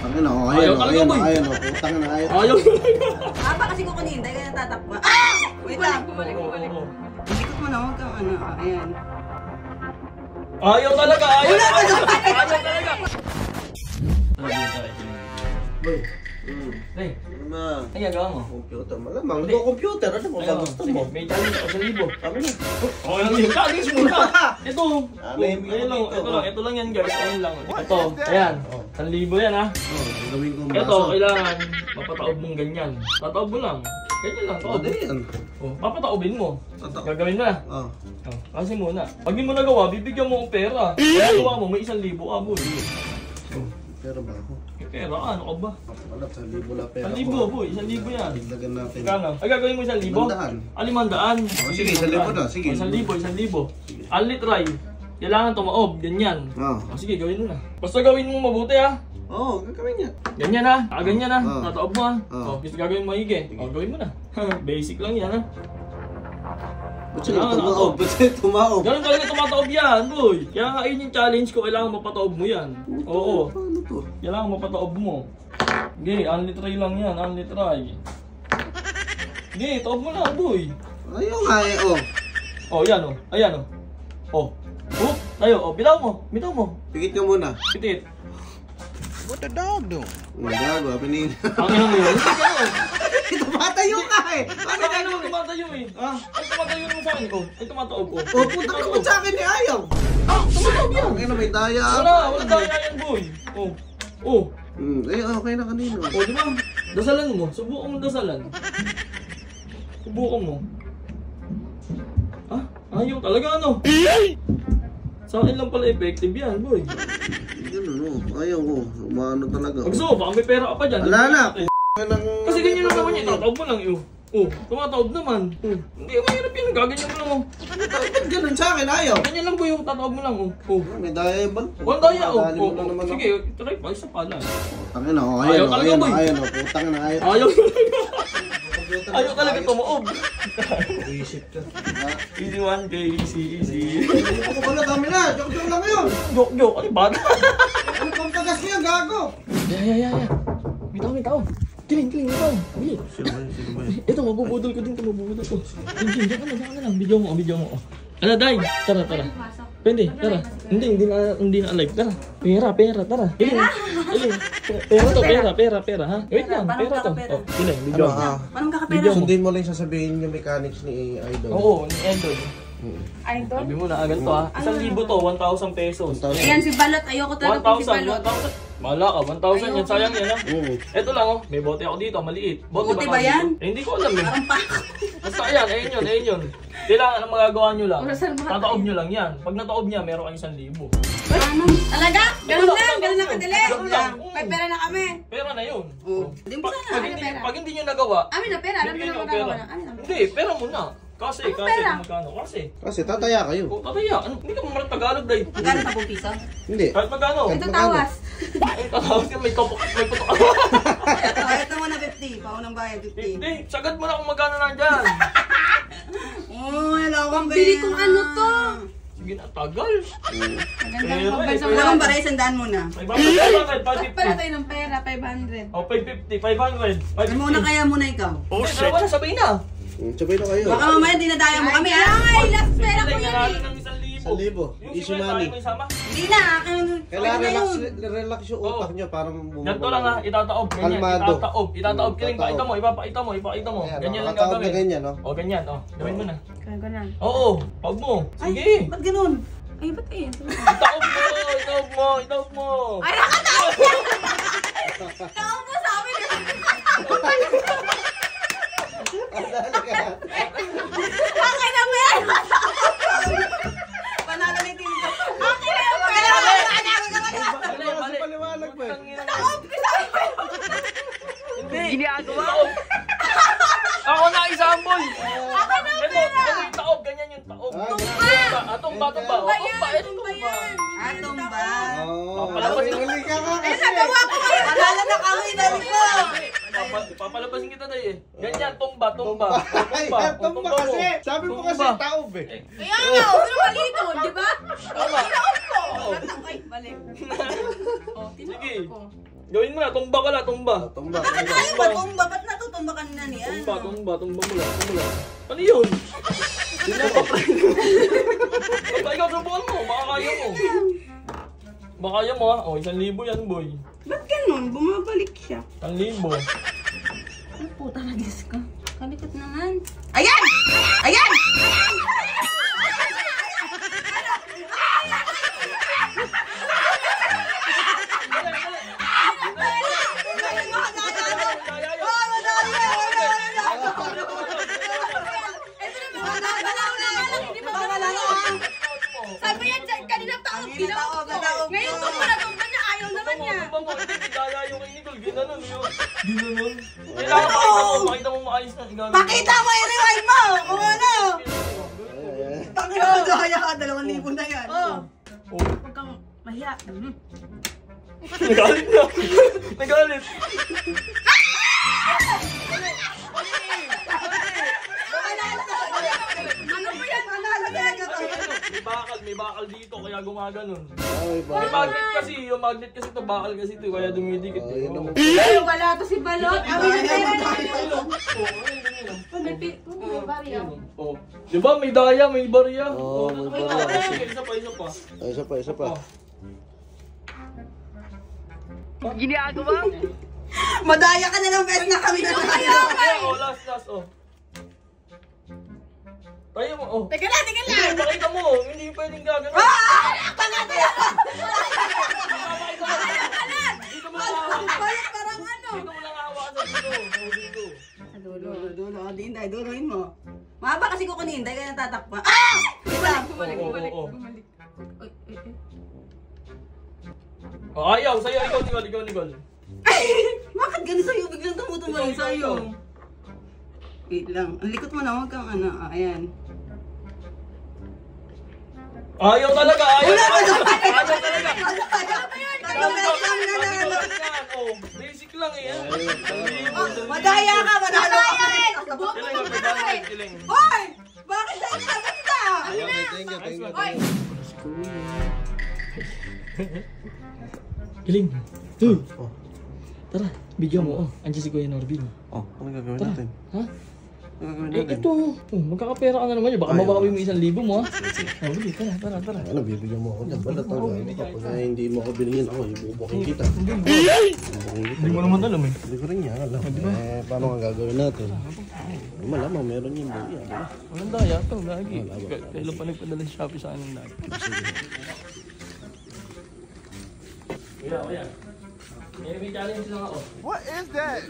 Tangin na, ayan o. Putang na, ayan. Ayaw talaga. Apa kasi kukunin, dahil ka natatakba. Ah! Wait lang. Bumalik. Ikot mo na, huwag kang ano. Ayan. Ayaw talaga. Ayaw talaga. Boy. Hey, Ma. ay gagawa mo. Computer. Malamang. Computer. Ano ba gusto mo? May challenge ako sa libo. Kami na. Okay lang yun. Challenge muna. Ito. May Ito lang yan guys. Ayun lang. Ito. Ayan. 1,000 yan ha. Gawin ko Ito. Kailangan mapataob mong ganyan. Tataob mo lang. Ganyan lang. Taob. yan. Papataobin mo. Gagawin mo na. Kasi muna. Pag di mo nagawa, bibigyan mo ng pera. Kaya gawa mo, may 1,000 ka boy. Pero ba ako? Pera ano ka ba? Wala, 1,000 na pera 1,000 boy. 1,000 yan. Dagdagan natin. Kano? Ay gagawin mo 1,000? 500. 500. Sige, 1,000 na. Sige. 1,000. Only try. Kailangan tumaob. Ganyan. Sige, gawin mo na. Basta gawin mo mabuti ha. Oo, gagawin niya. Ganyan ha. Ganyan ha. Tataob mo ha. Gusto gagawin mo hige. Gawin mo na. Basic lang yan ha. Ba't siya tumaob? Ba't siya tumaob? Ganun talaga tumataob yan, boy. Kaya nga yun yung challenge ko. Kailangan mapataob mo yan. Oo. Paano to? Kailangan mapataob mo. Sige, only try lang yan. Only try. Sige, taob mo na, boy. Ayaw nga eh, oh. Oh, yan oh. Ayan oh. Oh. Oh, tayo. Oh, bitaw mo. Bitaw mo. Pigit ka muna. Pitit. What the dog doing? Gago, pinili. Ang ina mo yun. Hindi ka no. Tumatayo ka eh. Ano ka naman tumatayo eh? Ay, tumatayo naman sa akin ko. Ay, tumataob ko. Oh, punta ka naman sa akin eh, ayaw. Tumataob yan. Ay, may daya. Wala daya yan, boy. Oh. Oh. Eh, okay na kanino. Oh, di ba? Dasalan mo. Subukan mo dasalan. Subukan mo. Ayaw talaga ano? Sa akin lang pala effective yan, boy. Ganun, oh. Ayaw ko. Umano talaga. Gusto mo, baka may pera ka pa dyan. Wala na. Kasi ganyan lang naman yun. Tataob mo lang yun. Oh, tumataob naman. Hindi, mahirap yun. Gaganyan mo lang. Ba't ganun sa akin? Ayaw. Ganyan lang po yung tataob mo lang. May daya ba? Walang daya. Sige, try pa. Isa pa lang. Tangin na, oh. Ayan, oh. Putang na, ayaw. Ayaw talaga tumaob. Isip ka. Easy 1K, easy. Hindi ko pala, dami na. Joke lang yun. Joke. Ano ba? Ano pang tagas niya, gago? Yeah. May tao. Kiling, may tao. Bili. Sino ba yun? Ito, mabubudol ko din ito, mabubudol ko. Diyan ka na lang. Video mo. Ano, Day? Tara. Pwede, tara. Hindi na alive. Tara. Pera, tara. Kiling. Pera, ha? Wait lang, pera to. Oh, kiling, video mo. Anong kakapera? Sundin mo lang sasabihin yung mechanics ni Idol. Oo, ni Idol. Idol? Sabi mo na, ganito ha. 1,000 to, 1,000 pesos. Ayan, si Balot. Ayoko talaga po si Balot. 1,000. Mahala ka, 1,000 yan. Sayang yan ha. Ito lang oh, may bote ako dito, maliit. Bote ba yan? Hindi ko alam eh. Parang pako. Basta ayan, ayun yun. Kailangan ang magagawa nyo lang. Tataob nyo lang yan. Pag nataob niya, meron kayong 1,000. Talaga? Ganun lang kadali. May pera na kami. Pera na yun. Hindi mo sana. Pag hindi nyo nagawa, Amin na pera. Alam mo bibigyan na nyo ang magagawa pera. na. Hindi, pera muna. Kasi pera? magkano? Kasi tataya kayo. Oh, tataya. Hindi ka mamarang Tagalog dahil. Magkano 10 piso? Hindi. Kahit magkano? Ito tawas. Ay, tawas ka, may putok. Ito mo na 50. Paunang bayad 50. Hindi, sagad mo na kung magkano nandyan. Wala akong pera. Bili kong ano to. Sige na, tagal. Magandang pambansa. Wala akong bara, isandaan mo na. 500, 500, 550. Pala tayo ng pera, 500. Oh, 550, 500, 550. Ano muna kaya muna ikaw? Oh, shit. Dalawa na, sabay na. Sabay na kayo. Baka mamaya dinadaya mo kami. Ay, last pera ko yan eh. 1,000. 1,000. Easy money. Hindi na. Kailangan relax yung utak nyo para bumabalik. Ganito lang ha, itataob, ganyan, Kalmado. itataob, kiling, pakita mo, ipapakita mo, ganyan lang gagawin. Ganyan, no? O, ganyan, o, gawin mo na. Kaya ko na. Oo, pag mo, sige. Ay, ba't ganun? Ay, ba't eh? Itaob mo. Ay, nakataob na! Taob mo sa amin eh! Akin na meron! Panalo ni Tim. Akin na meron! Mali. Paliwanag mo eh. Taob ko sa amin! Hindi. Ginagawa ko. Ako na example. Akin na Ito yung taob, ganyan yung taob. Tumba. Tumba yan! Tumba! Huli ka ka Eh, kasi. nagawa ko kayo! Panalo na kami, dali ko! Papalabasin kita tayo eh. Ganyan, tumba. Ay, tumba kasi. Sabi mo kasi taob eh. Kaya nga, huwag na mali ito, di ba? Tama. Tinaob ko! Ay, balik. Oh, Sige. Gawin mo na, tumba ka na, tumba. Tumba. Ay, ba tumba? Ba't natutumba kanina ni ano? Tumba mo lang. Ano yun? Baka ikaw subukan mo, baka kaya mo. Baka kaya mo ha? O, 1,000 yan, boy. Ba't ganun? Bumabalik siya. 1,000. Ay, puta na Diyos ko. Kalikot naman. Ayan! Ayan! Sabi yan, kanina taob, ginawa ko. Ngayon tumba na tumba niya, ayaw naman niya. Gaya yung kay Nicole, ginanon yun. Ginanon. Kailangan makita mo maayos na. Pakita mo, i-rewind mo! Kung ano? Pakita mo, daya ka, 2,000 na yan. Huwag kang mahiya. Nagalit na. Nagalit. Ano po yan? Manalo na yan. May bakal dito kaya gumaganon. Ay, May magnet kasi, yung magnet kasi to bakal kasi to kaya dumidikit eh. Ayun naman. Ay, wala to si Balot. Kami na tayo na. Oh, di ba may daya, may barya? Oo, may barya kasi. Isa pa. Ay, isa pa. Ginagawa? Madaya ka na ng best na kami na tayo. Oh, last, oh. Tayo mo, oh. Teka lang. Pakita mo, hindi pwedeng gagawin. Pangato yan. Dito mo lang hawakan. Parang ano? Dito mo lang hawakan sa dito. Dulo. Hinday, duloin mo. Mahaba kasi ko hinday, kaya natatakpa. Oo. Oh, ayaw, sa'yo, ikaw, Nicole. Ay! Bakit ganun sa'yo? Biglang tumutumbang sa'yo. Wait lang. Ang likot mo na, huwag kang ano. Ayan. Ayaw talaga. Oh, basic lang eh. Madaya ka, manalo ka. Kiling. Hoy! Bakit sa'yo nilabasta? Thank you. Hoy! Kiling. Tara, bigyan mo. Andiyan si Kuya Norbin. Oh, ano gagawin Tara. natin? Ha? Ano gagawin Eh, natin? ito. Magkakapera ka na naman yun. Baka mabawi mo 1,000 mo ha. Oh, sige, tara. Ano, bibigyan mo ako dyan. Balat Kapag hindi mo ako binigyan ako, ibubukin kita. Hindi mo naman alam eh. Hindi ko rin yan alam. Eh, paano nga gagawin natin? Malamang meron yung buhay. Diba? Walang daya ito, lagi. Kailan pa nagpadala si Shopee sa akin dati. Kuya. May challenge lang ako. What is that?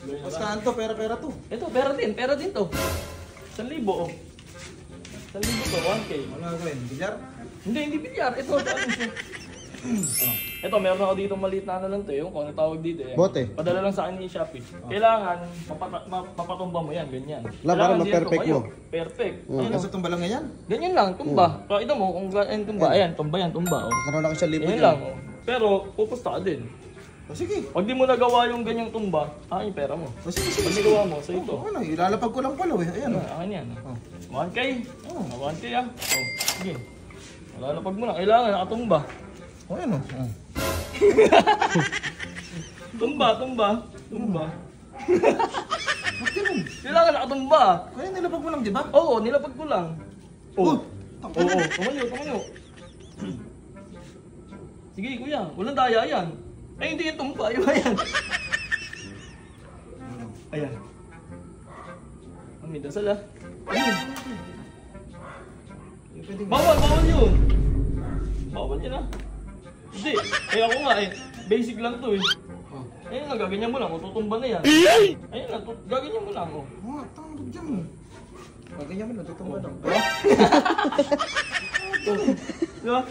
Bastahan to, pera to. Ito, pera din to. 1,000 oh. 1,000 to, 1K. Ano gagawin? Bilyar? Hindi bilyar. Ito, challenge to. Ito, meron ako dito maliit na ano lang to. Yung kung ano tawag dito eh. Bote? Padala lang sa akin ni Shopee. Kailangan, mapatumba mo yan, ganyan. Para Kailangan ma-perfect dito, mo. Perfect. Nasa tumba lang ganyan? Ganyan lang, tumba. Pakita mo kung ganyan tumba. Ayan, tumba yan, tumba. Oh. Karoon ako 1,000 Ganyan lang. Oh. Pero, pupusta ka din. O sige. Pag di mo nagawa yung ganyang tumba, akin yung pera mo. O sige. Pag nagawa mo, sa ito. Ano, ilalapag ko lang pala eh. Ayan. Akin yan. 1K. 1K ah. Oh, sige. Wala na pag mo na. Kailangan nakatumba. O ano? Tumba. Kailangan nakatumba. Kaya nilapag mo lang, di ba? Oo, nilapag ko lang. Oo. Tumayo. Sige kuya, walang daya yan. Ay hindi yan tumba, iba yan. Ayan. May dasal ah. Bawal yun. Bawal yun ah. Hindi, kaya ako nga eh. Basic lang to eh. Ayun lang, gaganyan mo lang, tutumba na yan. Ayun lang, gaganyan mo lang oh. Oo, tangod dyan. Pagganyan mo, natutumba lang. Diba?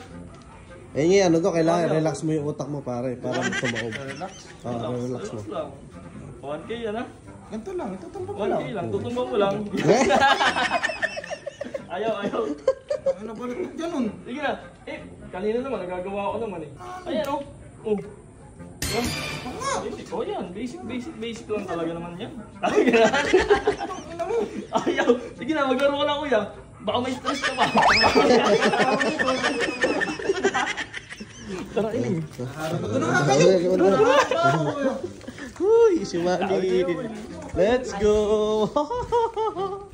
Eh nga, ano to, kailangan relax mo yung utak mo pare, para tumaob. Relax. Relax mo. lang. 1K yan ah. Ganito lang, itutumba mo 1K lang, tutumba mo lang. Ayaw. Ano ba dyan nun? Sige na. Eh, kanina naman, nagagawa ko naman eh. Ayan oh. Oh. Yan. Basic. Oh yan, basic lang talaga naman yan. Ayaw. Sige na, maglaro ka lang kuya. Baka may stress ka pa. Tara, Ili. Uy, si Wally. Let's go.